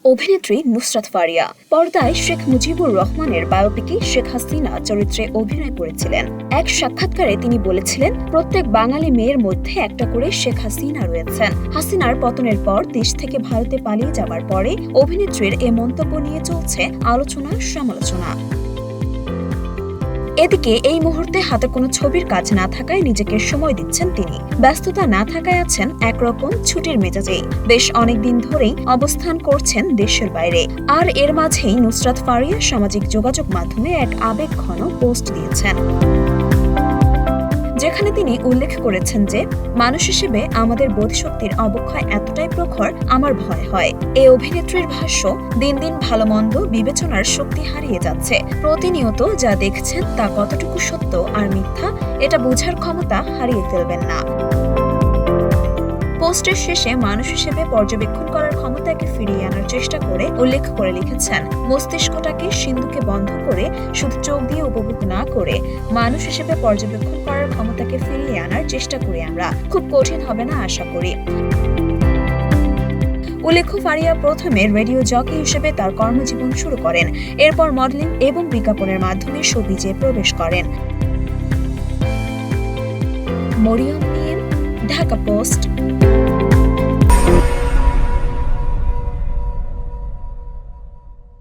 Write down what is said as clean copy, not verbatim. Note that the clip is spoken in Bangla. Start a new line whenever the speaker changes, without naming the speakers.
অভিনেত্রী নুসরাত ফারিয়া পর্দায় শেখ মুজিবুর রহমানের বায়োপিকে শেখ হাসিনা চরিত্রে অভিনয় করেছিলেন। এক সাক্ষাৎকারে তিনি বলেছিলেন, প্রত্যেক বাঙালি মেয়ের মধ্যে একটা করে শেখ হাসিনা রয়েছেন। হাসিনার পতনের পর দেশ থেকে ভারতে পালিয়ে যাবার পরে অভিনেত্রীর এ মন্তব্য নিয়ে চলছে আলোচনা সমালোচনা। এদিকে এই মুহূর্তে হাতে কোনো ছবির কাজ না থাকায় নিজেকে সময় দিচ্ছেন তিনি। ব্যস্ততা না থাকায় আছেন একরকম ছুটির মেজাজেই। বেশ অনেকদিন ধরেই অবস্থান করছেন দেশের বাইরে। আর এর মাঝেই নুসরাত ফারিয়া সামাজিক যোগাযোগ মাধ্যমে এক আবেগঘন পোস্ট দিয়েছেন, যেখানে তিনি উল্লেখ করেছেন যে মানুষ হিসেবে আমাদের বোধশক্তির অবক্ষয় এতটাই প্রখর, আমার ভয় হয়। এই অভিনেত্রীর ভাষ্য, দিন দিন ভালো মন্দ বিবেচনার শক্তি হারিয়ে যাচ্ছে। প্রতিনিয়ত যা দেখছেন তা কতটুকু সত্য আর মিথ্যা এটা বোঝার ক্ষমতা হারিয়ে ফেলবেন না। পোস্টের শেষে মানুষ হিসেবে পর্যবেক্ষণ করার ক্ষমতাকে ফিরিয়ে আনার চেষ্টা করে উল্লেখ করে লিখেছেন, মস্তিষ্কটাকে সিন্ধুকে বন্ধ করে শুধু চোখ দিয়ে উপভোগ না করে মানুষ হিসেবে পর্যবেক্ষণ করার ক্ষমতাকে ফিরিয়ে আনার চেষ্টা করি আমরা। খুব কঠিন হবে না আশা করি। উল্লেখ্য, ফারিয়া প্রথমে রেডিও জকি হিসেবে তার কর্মজীবন শুরু করেন। এরপর মডেলিং এবং বিজ্ঞাপনের মাধ্যমে শোবিজে প্রবেশ করেন। মরিয়ম মিম, ঢাকা পোস্ট।